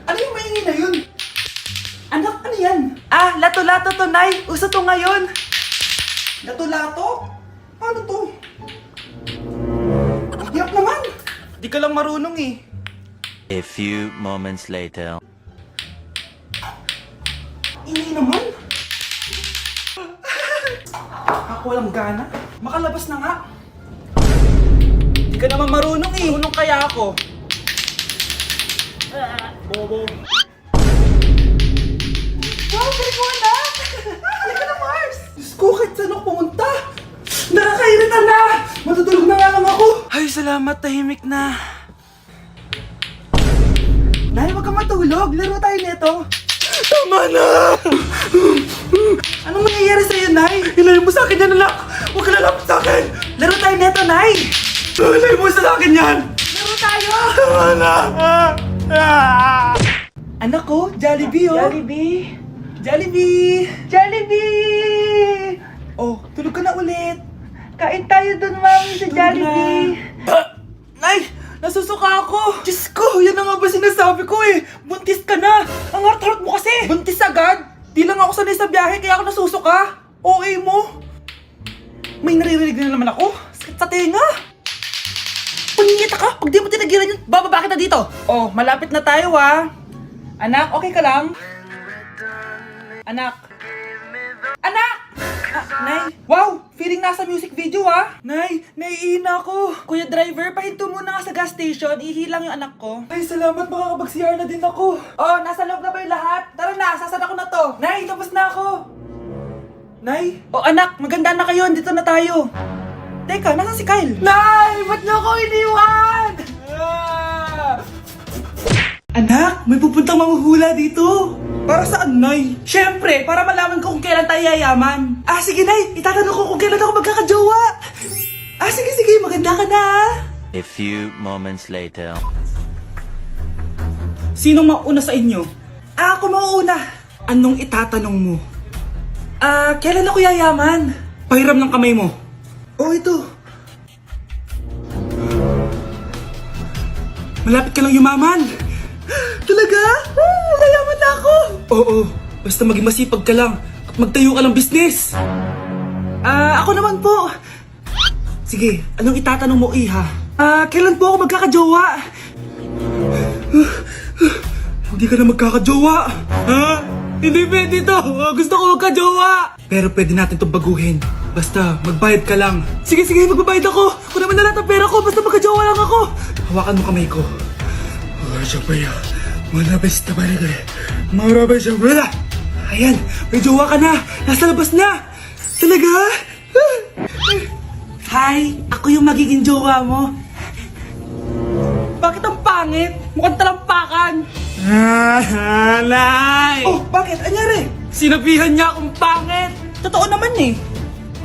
Ano yung maingay na yun? Anak, ano yan? Ah, lato-lato to, Nay. Uso to ngayon. Lato-lato? Paano to? Hirap naman. Di ka lang marunong eh. A few moments later. Ingay naman. Ako walang gana. Makalabas na nga. Di ka naman marunong eh. Marunong kaya ako. Bobo. Wow, galing mo anak! Halika na, Mars! Diyos ko, kahit saan ako pumunta! Nakakairita na! Matutulog na nga lang ako! Ay, salamat, tahimik na. Nay, wag kang matulog. Laro tayo nito. Tama na! Anong nangyayari sa'yo, Nay? Ilayo mo sa akin yan, anak! Huwag ka lalapit sa akin! Laro tayo nito, Nay! Ilayo mo sa akin yan! Laro tayo! Tama na! Anak ko, Jollibee oh! Jollibee! Jollibee! Jollibee! Oh, tulog ka na ulit! Kain tayo dun, Mami, sa Jollibee! Nay! Nasusuka ako! Diyos ko! Yan na nga ba sinasabi ko eh! Buntis ka na! Ang harot-harot mo kasi! Buntis agad? Di lang ako sanay sa biyahe kaya ako nasusuka! Okay mo? May naririnig na naman ako! Sakit sa tenga! Pangingita ka! Pag di mo tinagilan yun, bababa kita dito! Oh, malapit na tayo ah! Anak, okay ka lang? Anak! Anak! Nay! Wow! Feeling nasa music video ah! Nay! Naiihina ako! Kuya driver, pahinto muna nga sa gas station. Ihilang yung anak ko. Ay, salamat! Makakapag-CR na din ako. Oh, nasa loob na ba yung lahat? Tara na! Sasad ako na to! Nay! Tapos na ako! Nay! Oh, anak! Maganda na kayo! Dito na tayo! Teka, nasa si Kyle? Nay! Ba't niyo ako iniwan? Anak! May pupuntang manghuhula dito! Para saan, Nay? Siyempre, para malaman ko kung kailan tayo yayaman. Ah, sige, Nay. Itatanong ko kung kailan ako magkakajowa. Ah, sige, sige. Maganda ka na. A few moments later. Sinong mauna sa inyo? Ah, ako mauuna. Anong itatanong mo? Ah, kailan ako yayaman? Pahiram ng kamay mo. Oh, ito. Malapit ka lang yumaman. Talaga? Mayaman na ako! Oo, basta maging masipag ka lang at magtayo ka ng business. Ah, ako naman po. Sige, anong itatanong mo, Iha? Ah, kailan po ako magkakajowa? Hindi ka na magkakajowa. Ha? Hindi pwede to. Gusto ko magkajowa. Pero pwede natin itong baguhin. Basta, magbayad ka lang. Sige, sige, magbabayad ako. Kung naman na lahat ang pera ko, basta magkajowa lang ako. Hawakan mo kamay ko. Sabaya, malabas na balik eh. Marabas siya, wala. Ayan, may jowa ka na. Nasa labas na. Talaga? Hi, ako yung magiging jowa mo. Bakit ang pangit? Mukhang talampakan. Nay! Oh, bakit? Anyari? Sinabihan niya akong pangit. Totoo naman eh.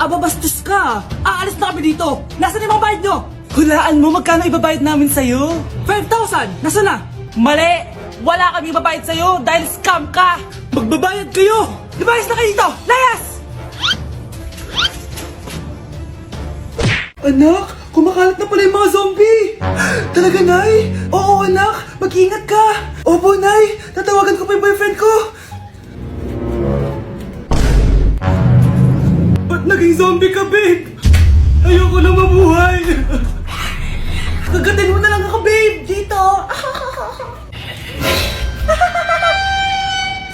Aba, bastos ka. Aalis na kami dito. Nasaan yung mga bayad nyo? Hulaan mo magkano ibabayad namin sa'yo? 5,000! Nasaan na? Mali! Wala kami ibabayad sa'yo dahil scam ka! Magbabayad kayo! Lumayas na kayo dito! Layas! Anak! Kumakalat na pala yung mga zombie! Talaga, Nay? Oo, anak! Mag-ingat ka! Opo, Nay! Tatawagan ko pa yung boyfriend ko! Ba't naging zombie ka, babe? Ayoko na mabuhay! Kagatin mo na lang ako, babe! Dito!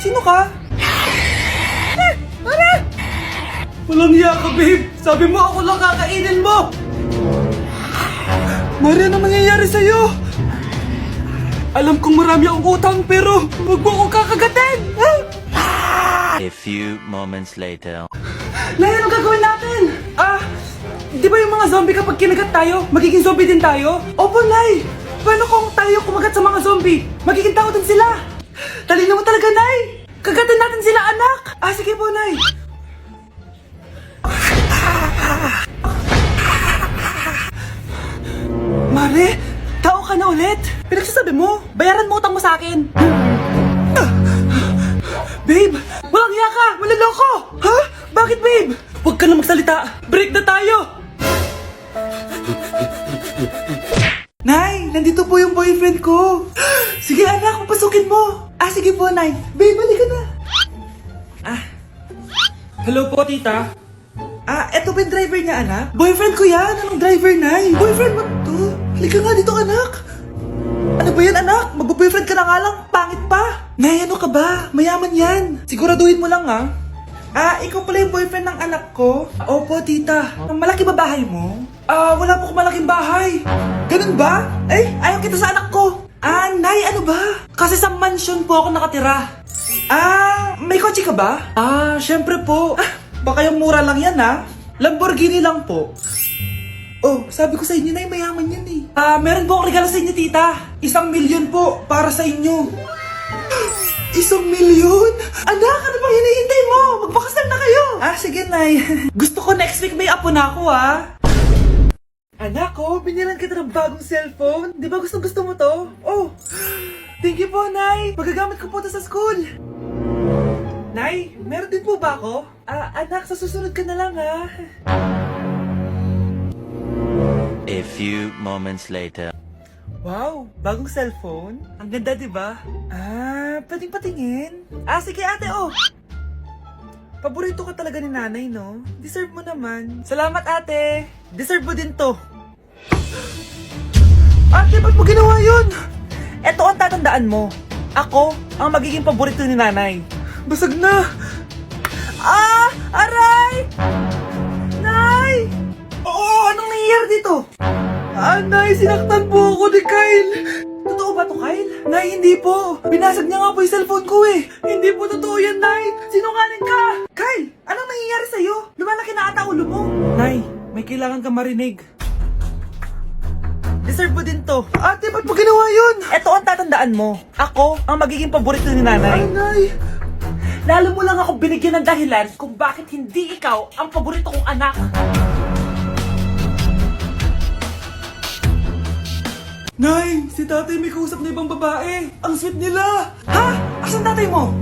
Sino ka? Walang hiya ka, babe! Sabi mo ako lang kakainin mo! Mari, ano mangyayari sa'yo? Alam kong marami akong utang pero huwag mo akong kakagatin! A few moments later. Nay, anong gagawin natin? Ah, di ba yung mga zombie kapag kinagat tayo, magiging zombie din tayo? Opo, Nay! Paano kung tayo kumagat sa mga zombie? Magiging tao din sila! Talino mo talaga, Nay! Kagatin natin sila, anak! Ah, sige po, Nay! Mare, tao ka na ulit? Pinagsasabi mo, bayaran mo utang mo sa akin! Babe, walang hiya ka! Maloloko! Ha? Bakit, babe? Huwag ka na magsalita! Break na tayo! Nay, nandito po yung boyfriend ko! Sige, anak, pasukin mo. Ah, sige po, Nay. Babe, balik ka na. Hello po, tita. Eto ba yung driver niya, anak? Boyfriend ko yan. Anong driver, Nay? Boyfriend mo to? Halika nga dito, anak. Ano ba yan, anak? Mag-boyfriend ka na nga lang. Pangit pa. Nay, ano ka ba? Mayaman yan. Siguraduhin mo lang, ha? Ikaw pala yung boyfriend ng anak ko? Opo, tita. Malaki ba bahay mo? Wala po akong malaking bahay. Ganun ba? Ayaw kita sa anak ko. Nay, ano ba? Kasi sa mansion po ako nakatira. May kotse ka ba? Syempre po. Baka yung mura lang yan, ha? Lamborghini lang po. Oh, sabi ko sa inyo, Nay, mayaman yan eh. Meron po akong regalo sa inyo, tita. 1,000,000 po para sa inyo. 1,000,000? Anak, ano bang hinihintay mo? Magpakasal na kayo. Sige, Nay. Gusto ko next week may apo na ako, ha? Anak, binilan kita ng bagong cellphone. Di ba gusto mo to? Oh, thank you po, Nay. Magagamit ko po to sa school. Nay, meron din po ba ako? Anak, sa susunod ka na lang, ha? A few moments later. Wow, bagong cellphone? Ang ganda, di ba? Pwedeng patingin? Sige ate, Paborito ka talaga ni nanay, no? Deserve mo naman. Salamat, ate. Deserve mo din to. Ate, ba't mo ginawa yun? Eto ang tatandaan mo. Ako ang magiging paborito ni nanay. Basag na. Aray! Nay! Anong nangyayari dito? Nay, sinaktan po ako ni Kyle. Totoo ba to, Kyle? Nay, hindi po. Binasag niya nga po yung cellphone ko eh. Hindi po totoo yan, Nay. Sinungaling ka. Kyle, anong nangyayari sa'yo? Lumalaki na ata ulo mo. Nay, may kailangan ka marinig. Deserve mo din to. Ate, ba't mo ginawa yun? Eto ang tatandaan mo. Ako ang magiging paborito ni nanay. Nay. Lalo mo lang ako binigyan ng dahilan kung bakit hindi ikaw ang paborito kong anak. Nay, si tatay may kausap na ibang babae. Ang sweet nila. Ha? Asan tatay mo?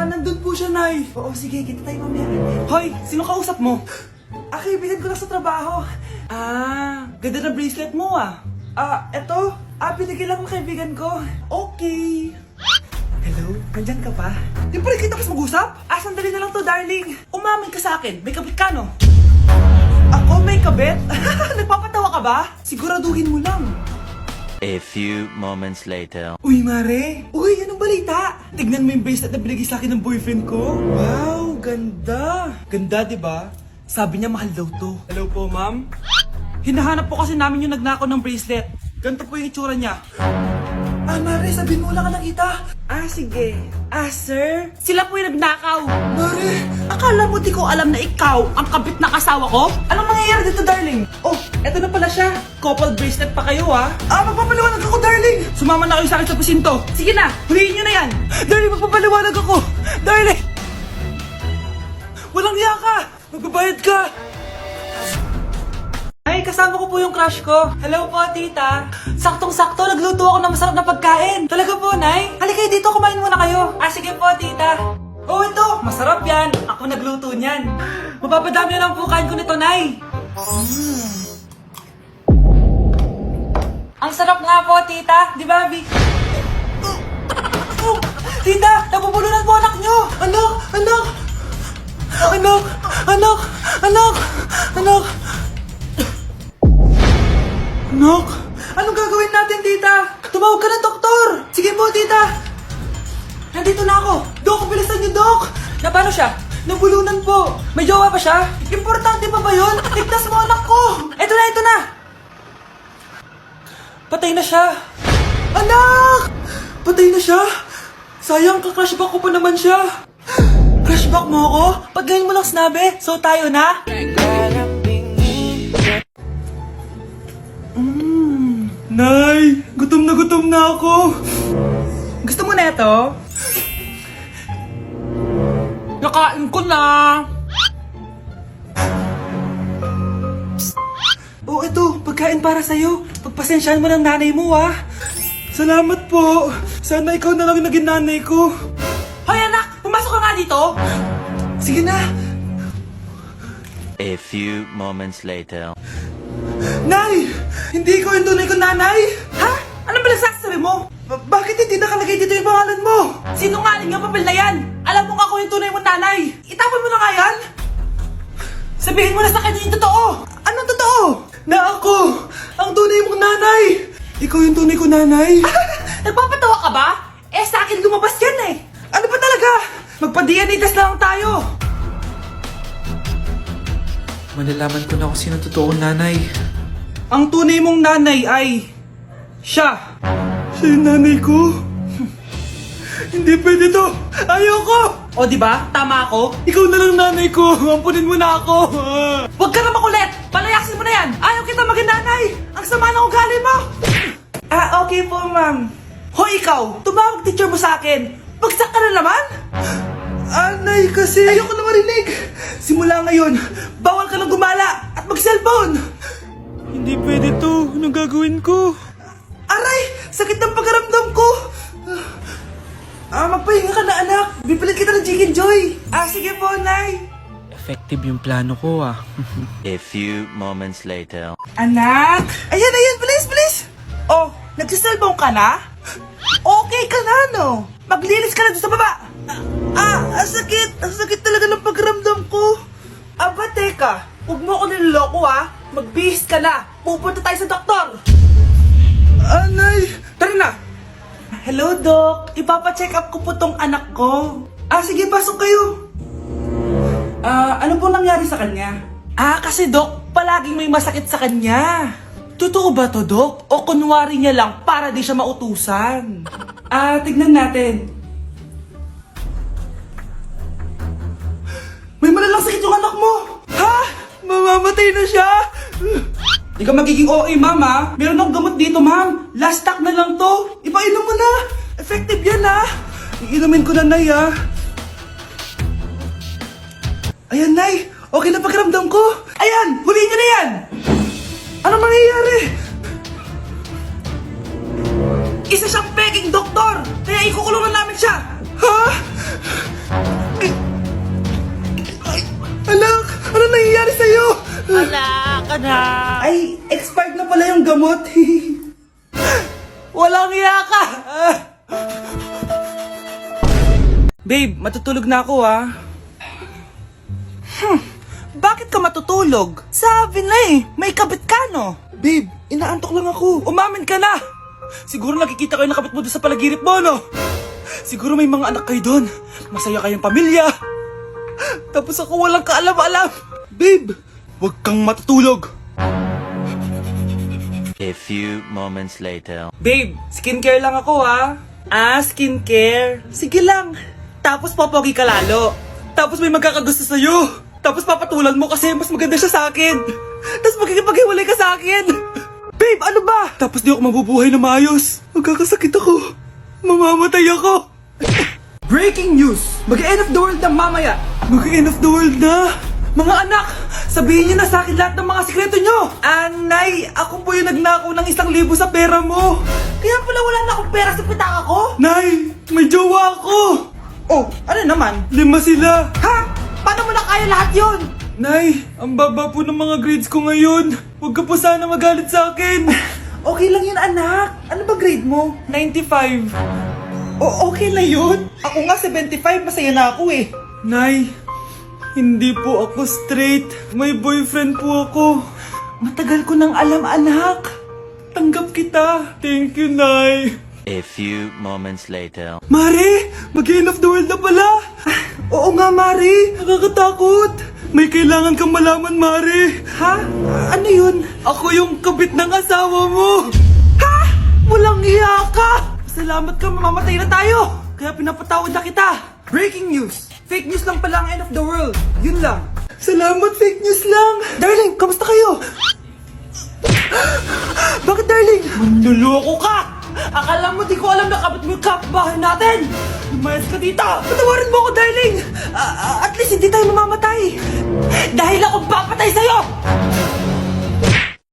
Nandun po siya, Nay. Oo, sige, kita tayo mamaya. Hoy, sino kausap mo? Kaibigan ko lang sa trabaho. Ganda na bracelet mo, eto. Binigyan lang ng kaibigan ko. Okay. Hello, nandyan ka pa? Di pa rin kita mas mag-usap? Sandali na lang to, darling. Umamin ka sa akin, may kabit ka, no? Ako may kabit? Nagpapatawa ka ba? Siguraduhin mo lang. A few moments later. Uy, Mare! Uy, anong balita? Tignan mo yung bracelet na binigay sa akin ng boyfriend ko. Wow, ganda! Ganda, di ba? Sabi niya mahal daw to. Hello po, ma'am? Hinahanap po kasi namin yung nagnakaw ng bracelet. Ganito po yung itsura niya. Mare, sabihin mo lang ka nakita. Sige. Sir? Sila po yung nagnakaw. Mare, akala mo di ko alam na ikaw ang kabit na kasawa ko? Anong nangyayari dito, darling? Oh, eto na pala siya. Couple bracelet pa kayo, magpapaliwanag ako, darling. Sumama na kayo sa akin sa presinto. Sige na, huliin nyo na yan. Darling, magpapaliwanag ako. Darling! Walang hiya ka. Magbabayad ka. Ay, kasama ko po yung crush ko. Hello po, tita. Saktong-sakto, nagluto ako ng masarap na pagkain. Talaga po, Nay? Halika dito, kumain muna kayo. Sige po, tita. Ito, masarap yan. Ako nagluto niyan. Mapapadami na lang po kain ko nito, Nay. Ang sarap nga po, tita. Di ba, Vic? Tita, nabubulunan po anak nyo. Anak! Anak, anong gagawin natin, tita? Tumawag ka ng doktor! Sige po, tita! Nandito na ako! Dok, bilisan niyo, Dok! Na paano siya? Nabulunan po! May jowa pa siya? Importante pa ba yun? Ligtas mo anak ko! Ito na! Patay na siya! Anak! Patay na siya? Sayang, ka-crushback ko pa naman siya! Crushback mo ako? Pag ganyan mo lang sinabi, so tayo na? Nay, gutom na ako. Gusto mo na ito? Nakain ko na. Ito, pagkain para sa'yo. Pagpasensyahan mo ng nanay mo, Salamat po. Sana ikaw na lang naging nanay ko. Hoy, anak! Pumasok ka nga dito! Sige na. A few moments later. Nay! Hindi ko yung tunay kong nanay! Ha? Anong pinagsasabi mo? Bakit hindi nakalagay dito yung pangalan mo? Sinungaling ang papel na yan! Alam mo nga ako yung tunay mong nanay! Itapon mo na nga yan! Sabihin mo na sa kanya yung totoo! Anong totoo? Na ako! Ang tunay mong nanay! Ikaw yung tunay ko nanay! Nagpapatawa ka ba? Eh sa akin lumabas yan eh! Ano ba talaga? Magpa-DNA test na lang tayo! Malalaman ko na kung sino totoong nanay. Ang tunay mong nanay ay... siya! Siya yung nanay ko? Hindi pwede to! Ayoko! O diba? Tama ako? Ikaw na lang nanay ko! Ampunin mo na ako! Huwag ka na makulit! Palayasin mo na yan! Ayaw kita maging nanay! Ang sama ng ugali mo! Okay po, ma'am. Hoy, ikaw! Tumawag teacher mo sa akin! Bagsak ka na naman? Anay, kasi... Ayoko na marinig! Simula ngayon, bawal ka nang gumala at mag-cellphone! Hindi pwede to. Anong gagawin ko? Aray! Sakit ng pagkaramdam ko! Magpahinga ka na, anak. Bipilit kita ng Chicken Joy. Sige po, Nay. Effective yung plano ko, A few moments later. Anak! Ayan, bilis! Oh, nagsiselbong ka na? Okay ka na, no? Maglinis ka na doon sa baba. Ang sakit. Ang sakit talaga ng pagkaramdam ko. Aba, teka. Huwag mo ako niloloko, ha? Magbihis ka na. Pupunta tayo sa doktor. Anay! Tara na! Hello, Doc. Ipapa-check up ko po tong anak ko. Sige, pasok kayo. Ano po nangyari sa kanya? Kasi Doc, palaging may masakit sa kanya. Totoo ba to, Doc? O kunwari niya lang para di siya mautusan? Tignan natin. May malalang sakit yung anak mo! Ha? Mamamatay na siya? Di ka magiging OA, ma'am, ha? Meron akong gamot dito, ma'am. Last stock na lang to. Ipainom mo na. Effective yan, ha? Iinumin ko na, Nay, ha? Ayan, Nay. Okay na pakiramdam ko. Ayan, huliin niyo na yan. Anong mangyayari? Isa siyang peking doktor. Kaya ikukulong na namin siya. Ha? Anak, ano nangyayari sa'yo? Ay, expired na pala yung gamot. Walang iya ka. Babe, matutulog na ako, ha? Bakit ka matutulog? Sabi na may kabit ka, no? Babe, inaantok lang ako. Umamin ka na. Siguro nakikita ko yung nakabit mo doon sa palagirit mo, no? Siguro may mga anak kayo doon. Masaya kayong pamilya. Tapos ako walang kaalam-alam. Babe, huwag kang matutulog. A few moments later. Babe, skincare lang ako, ha? Skincare. Sige lang. Tapos popogi ka lalo. Tapos may magkakagusto sa'yo. Tapos papatulan mo kasi mas maganda siya sa akin. Tapos magkikipaghiwalay ka sa akin. Babe, ano ba? Tapos di ako mabubuhay na maayos. Magkakasakit ako. Mamamatay ako. Breaking news! Mag-end of the world na mamaya. Mag-end of the world na? Mga anak, sabihin niyo na sa akin lahat ng mga sikreto niyo. Nay, ako po yung nagnakaw ng 1,000 sa pera mo. Kaya pala wala na akong pera sa pitaka ko? Nay, may jowa ako. Oh, ano naman? 5 sila. Ha? Paano mo na kaya lahat yon? Nay, ang baba po ng mga grades ko ngayon. Huwag ka po sana magalit sa akin. Okay lang yun, anak. Ano ba grade mo? 95. Okay na yun. Ako nga 75, masaya na ako eh. Nay, hindi po ako straight. May boyfriend po ako. Matagal ko nang alam, anak. Tanggap kita. Thank you, Nay. A few moments later. Mare, mag-end of the world na pala. Oo nga, Mare. Nakakatakot. May kailangan kang malaman, Mare. Ha? Ano yun? Ako yung kabit ng asawa mo. Ha? Walang iya ka. Salamat ka, mamamatay na tayo. Kaya pinapatawad na kita. Breaking news. Fake news lang pala ang end of the world. Yun lang. Salamat, fake news lang. Darling, kamusta kayo? Bakit, darling? Manluloko ka. Akala mo di ko alam na kabit mo yung kapitbahay natin. Lumayas ka dito. Patawarin mo ako, darling. At least hindi tayo mamamatay. Dahil ako papatay sa'yo.